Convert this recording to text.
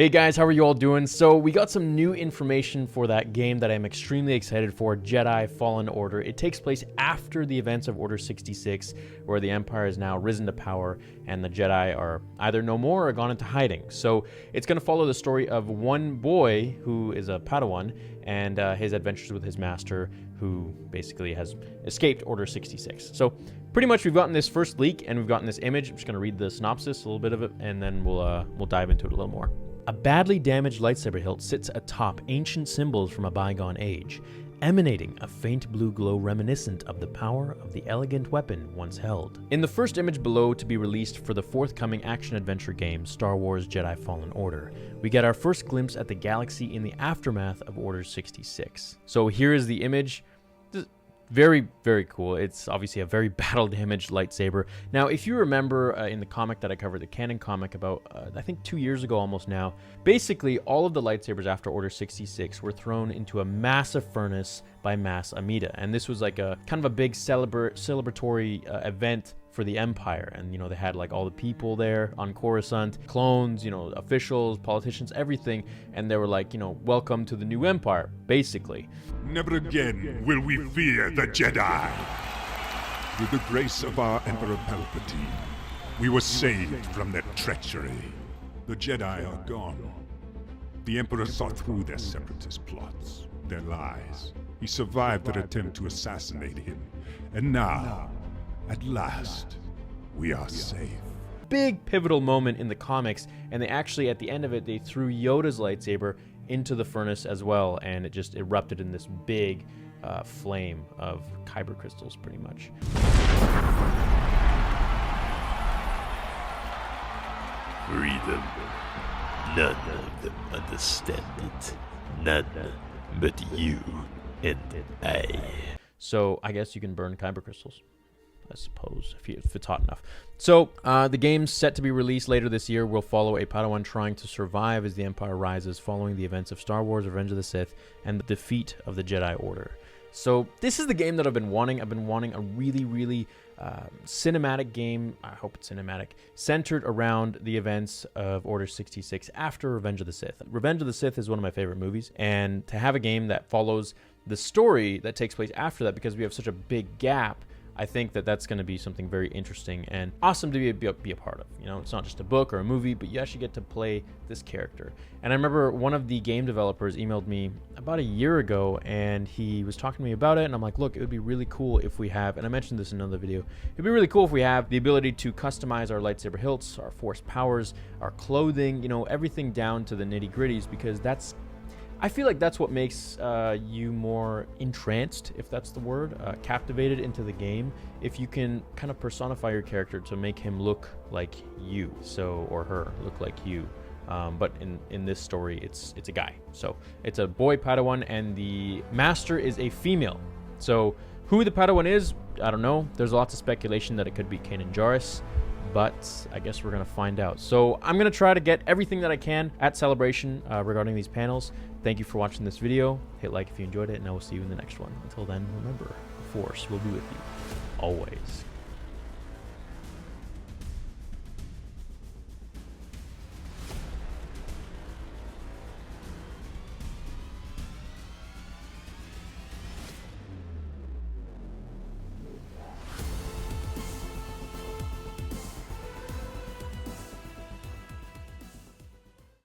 Hey guys, how are you all doing? So we got some new information for that game that I'm extremely excited for, Jedi Fallen Order. It takes place after the events of Order 66, where the Empire is now risen to power and the Jedi are either no more or gone into hiding. So it's going to follow the story of one boy who is a Padawan and his adventures with his master, who basically has escaped Order 66. So pretty much we've gotten this first leak and we've gotten this image. I'm just going to read the synopsis, a little bit of it, and then we'll dive into it a little more. A badly damaged lightsaber hilt sits atop ancient symbols from a bygone age, emanating a faint blue glow reminiscent of the power of the elegant weapon once held. In the first image below to be released for the forthcoming action-adventure game Star Wars Jedi Fallen Order, we get our first glimpse at the galaxy in the aftermath of Order 66. So here is the image. Very, very cool. It's obviously a very battle-damaged lightsaber. Now, if you remember in the comic that I covered, the canon comic about, I think 2 years ago almost now, basically all of the lightsabers after Order 66 were thrown into a massive furnace by Mas Amida. And this was like a kind of a big celebratory event for the Empire. And, you know, they had like all the people there on Coruscant, clones, you know, officials, politicians, everything. And they were like, you know, welcome to the new Empire, basically. Never again will we fear the Jedi. Through the grace of our Emperor Palpatine, we were saved from their treachery. The Jedi are gone. The Emperor saw through their separatist plots, their lies. He survived their attempt to assassinate him. And now, at last, we are safe. Big pivotal moment in the comics, and they actually, at the end of it, they threw Yoda's lightsaber into the furnace as well, and it just erupted in this big flame of kyber crystals, pretty much. Freedom. None of them understand it. None but you and I. So I guess you can burn kyber crystals, I suppose, if it's hot enough. So, the game's set to be released later this year. Will follow a Padawan trying to survive as the Empire rises following the events of Star Wars Revenge of the Sith and the defeat of the Jedi Order. So, this is the game that I've been wanting. I've been wanting a really, really cinematic game, I hope it's cinematic, centered around the events of Order 66 after Revenge of the Sith. Revenge of the Sith is one of my favorite movies, and to have a game that follows the story that takes place after that, because we have such a big gap, I think that that's going to be something very interesting and awesome to be a part of. You know, it's not just a book or a movie, but you actually get to play this character. And I remember one of the game developers emailed me about a year ago, and he was talking to me about it, and I'm like, look, it would be really cool if we have, and I mentioned this in another video, it'd be really cool if we have the ability to customize our lightsaber hilts, our force powers, our clothing, you know, everything down to the nitty-gritties, because I feel like that's what makes you more entranced, if that's the word, captivated into the game, if you can kind of personify your character to make him look like you, so, or her look like you. But in this story, it's a guy. So it's a boy Padawan, and the master is a female. So who the Padawan is, I don't know. There's lots of speculation that it could be Kanan Jarrus, but I guess we're going to find out. So I'm going to try to get everything that I can at Celebration regarding these panels. Thank you for watching this video. Hit like if you enjoyed it, and I will see you in the next one. Until then, remember, the Force will be with you always.